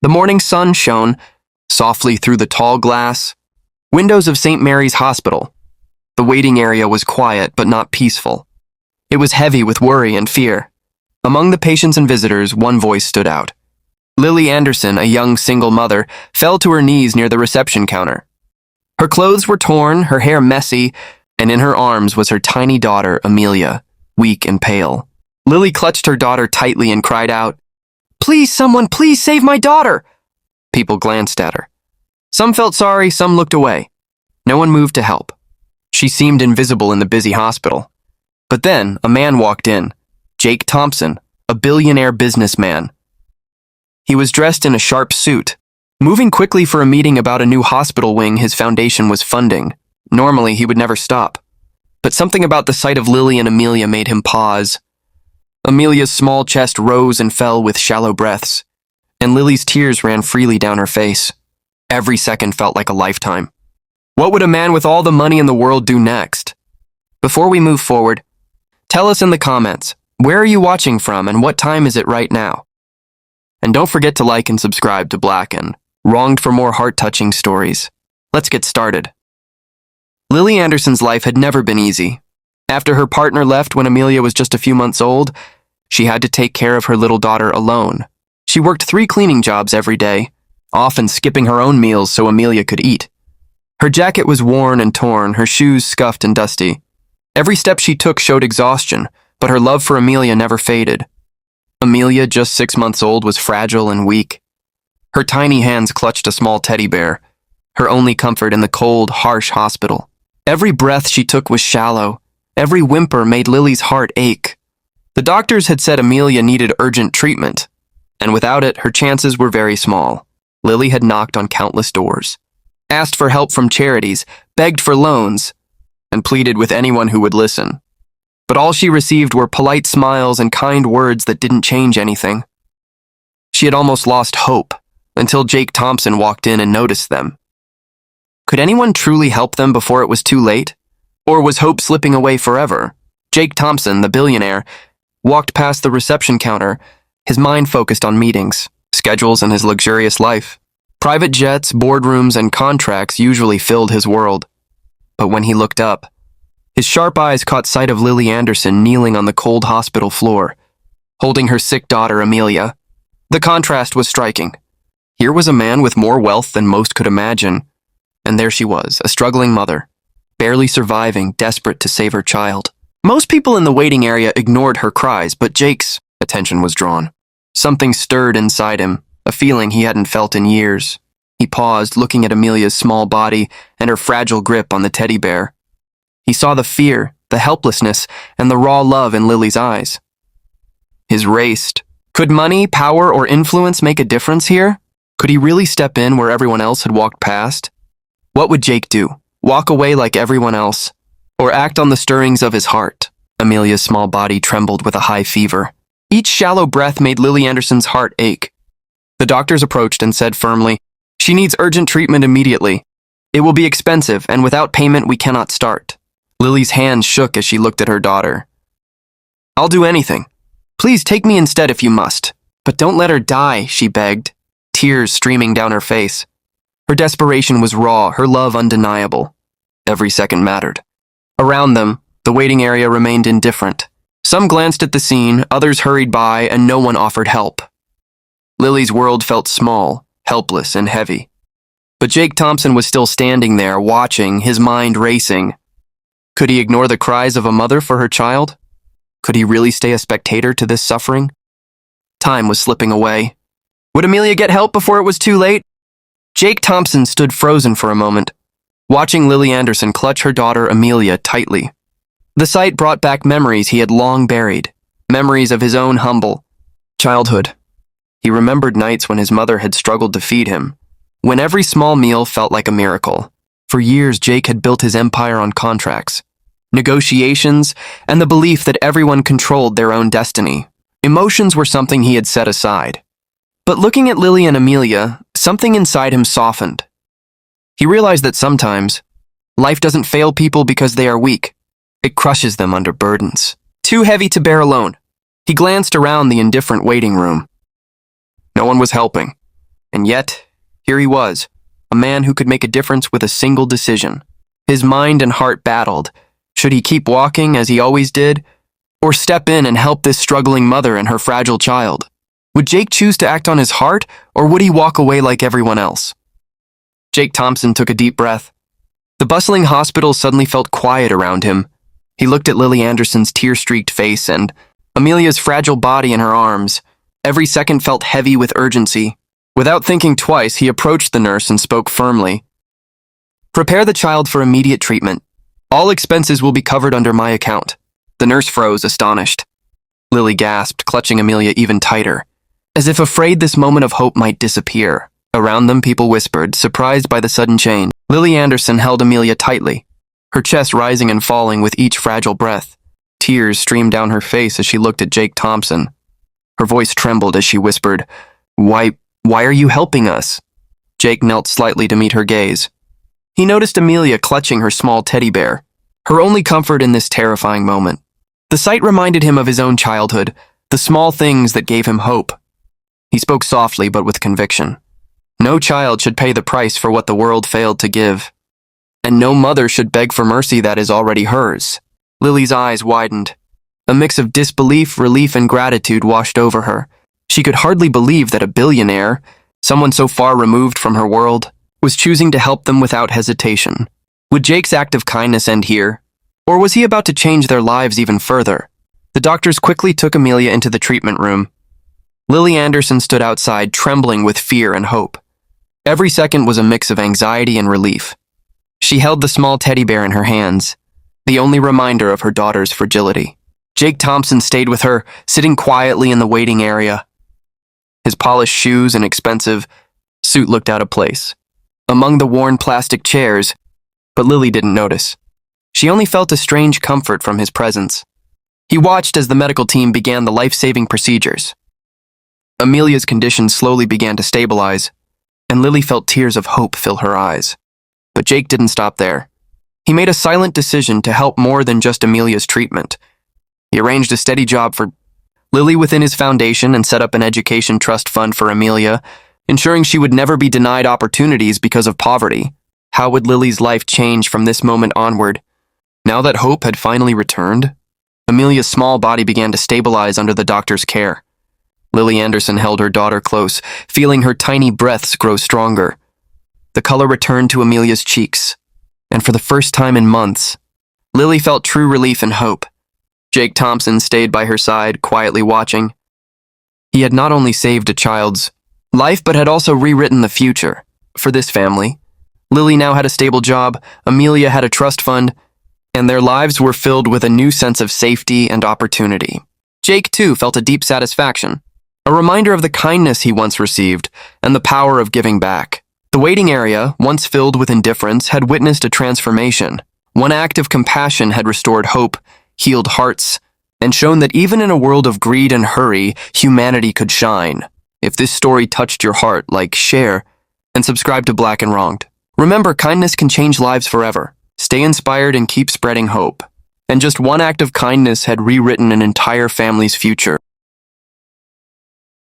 The morning sun shone softly through the tall glass windows of St. Mary's Hospital. The waiting area was quiet but not peaceful. It was heavy with worry and fear. Among the patients and visitors, one voice stood out. Lily Anderson, a young single mother, fell to her knees near the reception counter. Her clothes were torn, her hair messy, and in her arms was her tiny daughter, Amelia, weak and pale. Lily clutched her daughter tightly and cried out, "Please, someone, please save my daughter!" People glanced at her. Some felt sorry, some looked away. No one moved to help. She seemed invisible in the busy hospital. But then, a man walked in, Jake Thompson, a billionaire businessman. He was dressed in a sharp suit, moving quickly for a meeting about a new hospital wing his foundation was funding. Normally, he would never stop. But something about the sight of Lily and Amelia made him pause. Amelia's small chest rose and fell with shallow breaths, and Lily's tears ran freely down her face. Every second felt like a lifetime. What would a man with all the money in the world do next? Before we move forward, tell us in the comments, where are you watching from and what time is it right now? And don't forget to like and subscribe to Black and Wronged for more heart-touching stories. Let's get started. Lily Anderson's life had never been easy. After her partner left when Amelia was just a few months old, she had to take care of her little daughter alone. She worked 3 cleaning jobs every day, often skipping her own meals so Amelia could eat. Her jacket was worn and torn, her shoes scuffed and dusty. Every step she took showed exhaustion, but her love for Amelia never faded. Amelia, just 6 months old, was fragile and weak. Her tiny hands clutched a small teddy bear, her only comfort in the cold, harsh hospital. Every breath she took was shallow. Every whimper made Lily's heart ache. The doctors had said Amelia needed urgent treatment, and without it, her chances were very small. Lily had knocked on countless doors, asked for help from charities, begged for loans, and pleaded with anyone who would listen. But all she received were polite smiles and kind words that didn't change anything. She had almost lost hope until Jake Thompson walked in and noticed them. Could anyone truly help them before it was too late? Or was hope slipping away forever? Jake Thompson, the billionaire, walked past the reception counter, his mind focused on meetings, schedules, and his luxurious life. Private jets, boardrooms, and contracts usually filled his world. But when he looked up, his sharp eyes caught sight of Lily Anderson kneeling on the cold hospital floor, holding her sick daughter Amelia. The contrast was striking. Here was a man with more wealth than most could imagine, and there she was, a struggling mother, barely surviving, desperate to save her child. Most people in the waiting area ignored her cries, but Jake's attention was drawn. Something stirred inside him, a feeling he hadn't felt in years. He paused, looking at Amelia's small body and her fragile grip on the teddy bear. He saw the fear, the helplessness, and the raw love in Lily's eyes. His raced. Could money, power, or influence make a difference here? Could he really step in where everyone else had walked past? What would Jake do? Walk away like everyone else? Or act on the stirrings of his heart? Amelia's small body trembled with a high fever. Each shallow breath made Lily Anderson's heart ache. The doctors approached and said firmly, "She needs urgent treatment immediately. It will be expensive, and without payment we cannot start." Lily's hands shook as she looked at her daughter. "I'll do anything. Please take me instead if you must. But don't let her die," she begged, tears streaming down her face. Her desperation was raw, her love undeniable. Every second mattered. Around them, the waiting area remained indifferent. Some glanced at the scene, others hurried by, and no one offered help. Lily's world felt small, helpless, and heavy. But Jake Thompson was still standing there, watching, his mind racing. Could he ignore the cries of a mother for her child? Could he really stay a spectator to this suffering? Time was slipping away. Would Amelia get help before it was too late? Jake Thompson stood frozen for a moment, watching Lily Anderson clutch her daughter Amelia tightly. The sight brought back memories he had long buried, memories of his own humble childhood. He remembered nights when his mother had struggled to feed him, when every small meal felt like a miracle. For years, Jake had built his empire on contracts, negotiations, and the belief that everyone controlled their own destiny. Emotions were something he had set aside. But looking at Lily and Amelia, something inside him softened. He realized that sometimes, life doesn't fail people because they are weak. It crushes them under burdens, too heavy to bear alone. He glanced around the indifferent waiting room. No one was helping, and And yet, here he was, a man who could make a difference with a single decision. His mind and heart battled. Should he keep walking as he always did, or step in and help this struggling mother and her fragile child? Would Jake choose to act on his heart, or would he walk away like everyone else? Jake Thompson took a deep breath. The bustling hospital suddenly felt quiet around him. He looked at Lily Anderson's tear-streaked face and Amelia's fragile body in her arms. Every second felt heavy with urgency. Without thinking twice, he approached the nurse and spoke firmly. "Prepare the child for immediate treatment. All expenses will be covered under my account." The nurse froze, astonished. Lily gasped, clutching Amelia even tighter, as if afraid this moment of hope might disappear. Around them, people whispered, surprised by the sudden change. Lily Anderson held Amelia tightly, her chest rising and falling with each fragile breath. Tears streamed down her face as she looked at Jake Thompson. Her voice trembled as she whispered, Why are you helping us?" Jake knelt slightly to meet her gaze. He noticed Amelia clutching her small teddy bear, her only comfort in this terrifying moment. The sight reminded him of his own childhood, the small things that gave him hope. He spoke softly but with conviction. No child should pay the price for what the world failed to give. And no mother should beg for mercy that is already hers. Lily's eyes widened. A mix of disbelief, relief, and gratitude washed over her. She could hardly believe that a billionaire, someone so far removed from her world, was choosing to help them without hesitation. Would Jake's act of kindness end here? Or was he about to change their lives even further? The doctors quickly took Amelia into the treatment room. Lily Anderson stood outside, trembling with fear and hope. Every second was a mix of anxiety and relief. She held the small teddy bear in her hands, the only reminder of her daughter's fragility. Jake Thompson stayed with her, sitting quietly in the waiting area. His polished shoes and expensive suit looked out of place among the worn plastic chairs, but Lily didn't notice. She only felt a strange comfort from his presence. He watched as the medical team began the life-saving procedures. Amelia's condition slowly began to stabilize, and Lily felt tears of hope fill her eyes. But Jake didn't stop there. He made a silent decision to help more than just Amelia's treatment. He arranged a steady job for Lily within his foundation and set up an education trust fund for Amelia, ensuring she would never be denied opportunities because of poverty. How would Lily's life change from this moment onward? Now that hope had finally returned, Amelia's small body began to stabilize under the doctor's care. Lily Anderson held her daughter close, feeling her tiny breaths grow stronger. The color returned to Amelia's cheeks, and for the first time in months, Lily felt true relief and hope. Jake Thompson stayed by her side, quietly watching. He had not only saved a child's life, but had also rewritten the future for this family. Lily now had a stable job, Amelia had a trust fund, and their lives were filled with a new sense of safety and opportunity. Jake, too, felt a deep satisfaction, a reminder of the kindness he once received and the power of giving back. The waiting area, once filled with indifference, had witnessed a transformation. One act of compassion had restored hope, healed hearts, and shown that even in a world of greed and hurry, humanity could shine. If this story touched your heart, like, share, and subscribe to Black and Wronged. Remember, kindness can change lives forever. Stay inspired and keep spreading hope. And just one act of kindness had rewritten an entire family's future.